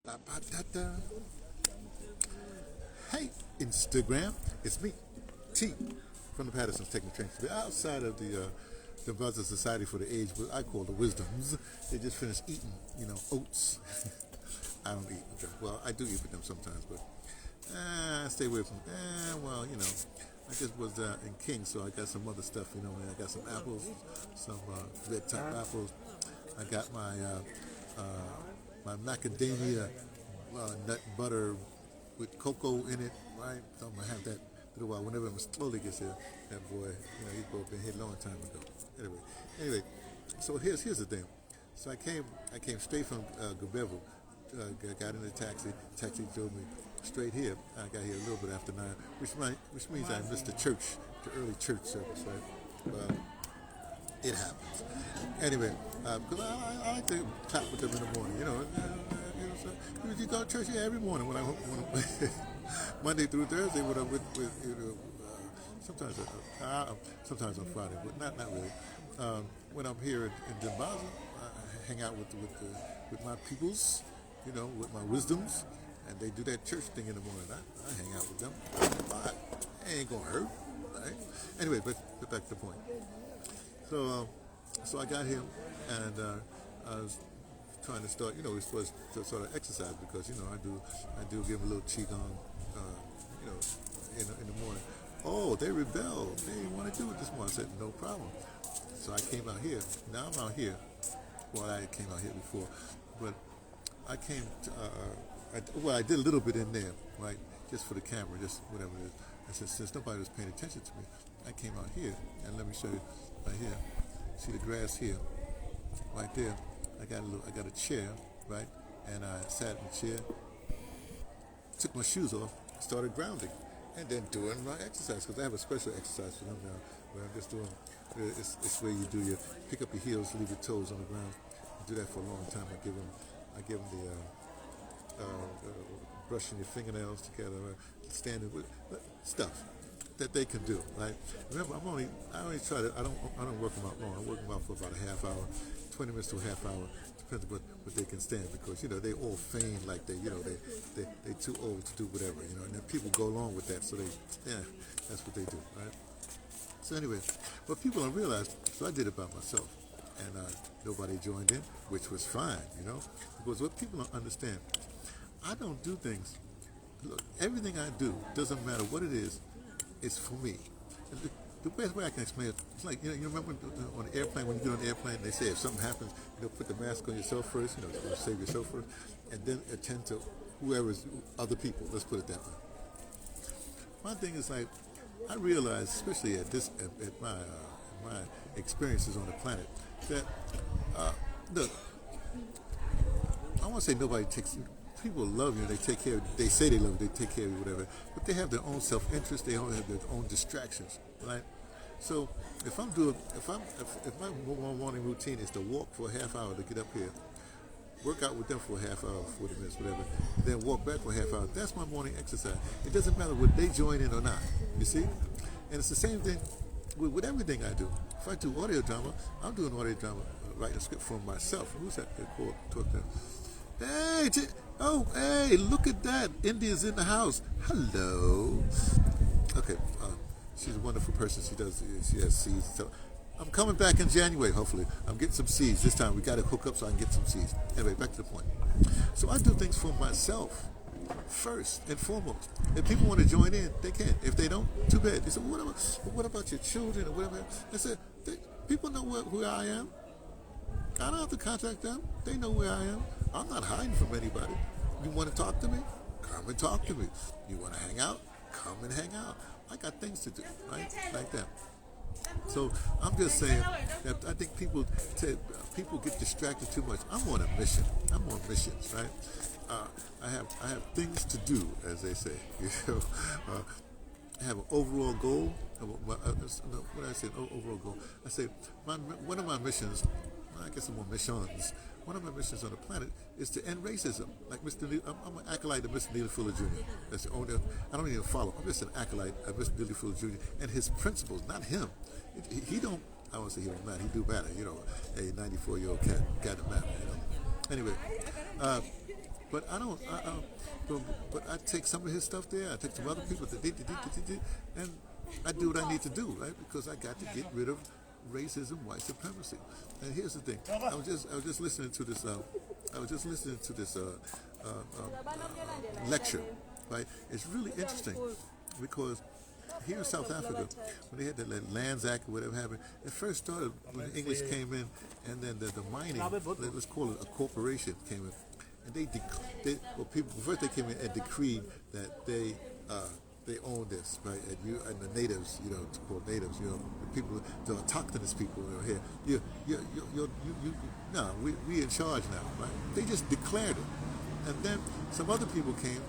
Ba-ba-da-da. Hey, Instagram, it's me, T, from the Pattersons taking the train to the outside of the Brother Society for the Age, what I call the Wisdoms. They just finished eating, oats. I don't eat with them. Well, I do eat with them sometimes, but I stay away from. I just was in King, so I got some other stuff. I got some apples, some red top apples. I got my macadamia nut butter with cocoa in it, right? So I'm gonna have that a little while. Whenever it slowly gets here, that boy, he's been here a long time ago. Anyway, so here's the thing. So I came straight from Gubevo, got in the taxi. Taxi drove me straight here. I got here a little bit after 9, which means I missed the early church service, right? It happens. Anyway, because I like to chat with them in the morning, so you go to church here every morning when Monday through Thursday when I'm with sometimes sometimes on Friday, but not really. When I'm here in deBrother, I hang out with my peoples, with my wisdoms, and they do that church thing in the morning. I hang out with them. Fine. It ain't gonna hurt, right? Anyway, but back to the point. So I got him, and I was trying to start, to sort of exercise because I do give him a little qigong, in the morning. Oh, they rebelled. They didn't want to do it this morning. I said no problem. So I came out here. Now I'm out here. Well, I came out here before, but I came. I did a little bit in there, right, just for the camera, just whatever it is. And since nobody was paying attention to me, I came out here, and let me show you right here. See the grass here, right there. I got a chair, right, and I sat in the chair, took my shoes off, started grounding, and then doing my exercise because I have a special exercise for them now, where I'm just doing. It's where you pick up your heels, leave your toes on the ground. I do that for a long time. I give them the brushing your fingernails together, standing with stuff that they can do. Right? Remember, I only try to. I don't work them out long. I work them out for about a half hour, 20 minutes to a half hour, depends on what they can stand because they all feign like they too old to do whatever, and then people go along with that, so that's what they do, right? So anyway, but people don't realize. So I did it by myself, and nobody joined in, which was fine, because what people don't understand, I don't do things. Look, everything I do doesn't matter what it is. It's for me. And the best way I can explain it, it's like, you remember on an airplane, when you get on an airplane, they say if something happens, put the mask on yourself first, save yourself first, and then attend to whoever's other people. Let's put it that way. My thing is like, I realize, especially at my experiences on the planet, that look, I won't say nobody takes. People love you, they take care of you, they say they love you, they take care of you, whatever, but they have their own self-interest, they all have their own distractions, right? So if my morning routine is to walk for a half hour to get up here, work out with them for a half hour, 40 minutes, whatever, then walk back for a half hour, that's my morning exercise. It doesn't matter whether they join in or not, you see? And it's the same thing with everything I do. If I do audio drama, I'm doing audio drama, writing a script for myself. Who's that? Talk there. Hey, hey, look at that. India's in the house. Hello. Okay, she's a wonderful person. She has seeds. So I'm coming back in January, hopefully. I'm getting some seeds. This time we got to hook up so I can get some seeds. Anyway, back to the point. So I do things for myself first and foremost. If people want to join in, they can. If they don't, too bad. They say, what about your children or whatever? I said, people know who I am. I don't have to contact them. They know where I am. I'm not hiding from anybody. You want to talk to me? Come and talk to me. You want to hang out? Come and hang out. I got things to do, right? Like that. So I'm just saying that I think people get distracted too much. I'm on a mission. I'm on missions, right? I have things to do, as they say. I have an overall goal. When I say overall goal, I say one of my missions. I guess I'm on missions. One of my missions on the planet is to end racism. Like Mr. Neely, I'm an acolyte of Mr. Neely Fuller Jr. That's the only. I don't even follow. I'm just an acolyte of Mr. Neely Fuller Jr. and his principles, not him. He don't. I won't say he don't matter. He do matter. A 94-year-old cat matter. Anyway, But I don't. But I take some of his stuff there. I take some other people that and I do what I need to do, right? Because I got to get rid of racism, white supremacy. And here's the thing: I was just listening to this. Lecture, right? It's really interesting because here in South Africa, when they had the Lands Act or whatever happened, it first started when the English came in, and then the mining, let's call it a corporation, came in, and people first they came in and decreed that they own this, right? And the natives, to call natives, the people, the autochthonous people here, no, we in charge now, right? They just declared it, and then some other people came,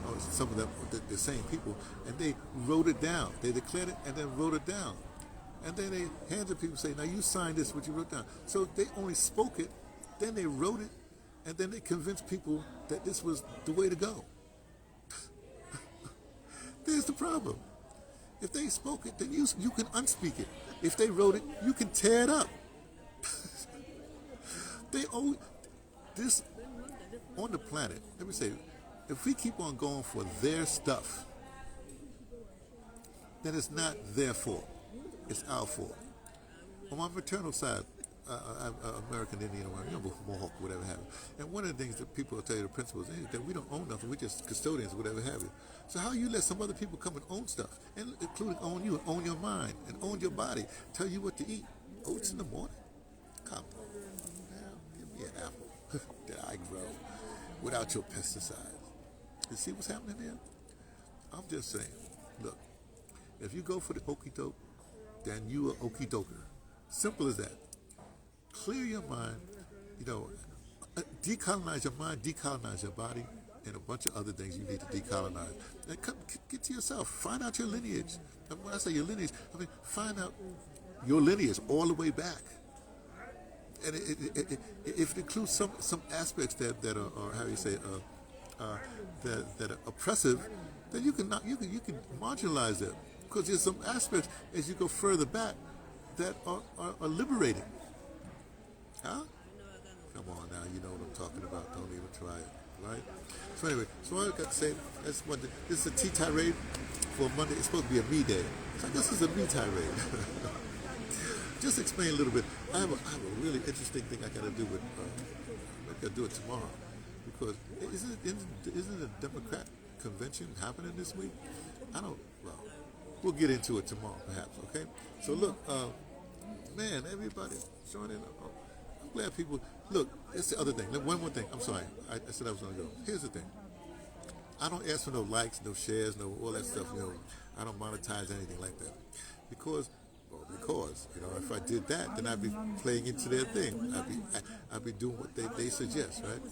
or some of them, the same people, and they wrote it down. They declared it and then wrote it down, and then they handed people say, now you signed this, what you wrote down. So they only spoke it, then they wrote it, and then they convinced people that this was the way to go. There's the problem. If they spoke it, then you can unspeak it. If they wrote it, you can tear it up. They owe this on the planet. Let me say, if we keep on going for their stuff, then it's not their fault. It's our fault. On my maternal side, I'm American Indian, or Mohawk, whatever have you. And one of the things that people will tell you, the principles, is that we don't own nothing. We're just custodians, whatever have you. So how you let some other people come and own stuff, and including own you, and own your mind, and own your body, tell you what to eat? Oats in the morning? Come on, now, give me an apple that I grow without your pesticides. You see what's happening there? I'm just saying, look, if you go for the okie doke, then you are okie doker. Simple as that. Clear your mind, decolonize your mind, decolonize your body, and a bunch of other things you need to decolonize. And get to yourself. Find out your lineage. And when I say your lineage, I mean find out your lineage all the way back. And if it includes some aspects that are how you say that are oppressive, then you can marginalize them, because there's some aspects as you go further back that are liberating. Huh? Come on now, you know what I'm talking about. Don't even try it, right? So anyway, so all I got to say, this is a tea tirade for Monday. It's supposed to be a me day. So I guess it's a me tirade. Just explain a little bit. I have a really interesting thing I got to do with. I got to do it tomorrow, because isn't a Democrat convention happening this week? Well, we'll get into it tomorrow, perhaps. Okay. So look, man, everybody join in. I'm glad people look. It's the other thing. One more thing. I'm sorry. I said I was going to go. Here's the thing. I don't ask for no likes, no shares, no all that stuff. I don't monetize anything like that, because if I did that, then I'd be playing into their thing. I'd be doing what they suggest, right?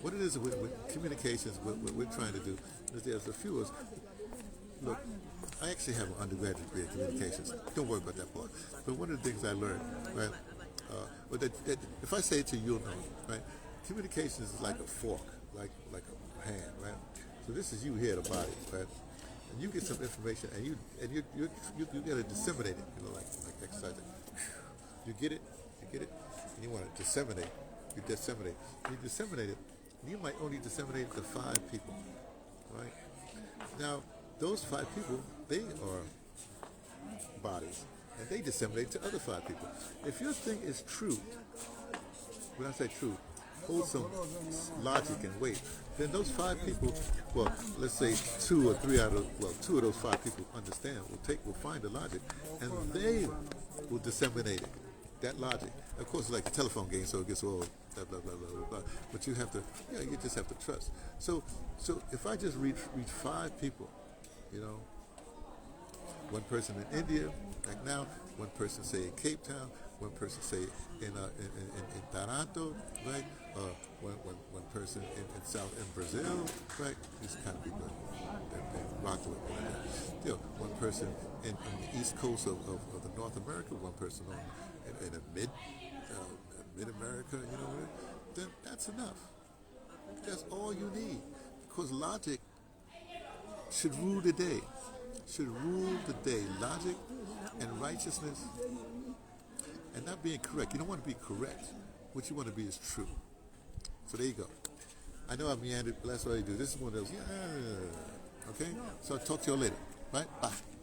What it is with communications, what we're trying to do is there's a few of us. Look, I actually have an undergraduate degree in communications. Don't worry about that part. But one of the things I learned, right? But that if I say it to you, you'll know, right? Communications is like a fork, like a hand, right? So this is you here, the body, right? And you get some information, and you got to disseminate it, like exercise. You get it, and you want to disseminate. You disseminate it. And you might only disseminate it to 5 people, right? Now, those 5 people, they are bodies, and they disseminate to other 5 people. If your thing is true, when I say true, hold some logic and weight, then those 5 people, well, let's say 2 or 3 2 of those 5 people understand, will find the logic, and they will disseminate it, that logic. Of course, it's like a telephone game, so it gets all blah, blah, blah, blah, blah. But you just have to trust. So if I just reach 5 people, one person in India, like now, one person say in Cape Town, one person say in Toronto, right? One person in Brazil, right? These kind of people that rock with it. One person in the east coast of the North America, one person in the mid America, then that's enough. That's all you need, because logic should rule the day. Logic and righteousness, and not being correct. You don't want to be correct. What you want to be is true. So there you go. I know I've meandered, but that's what I do. This is one of those. Yeah. Okay. So I'll talk to you later. Right. Bye.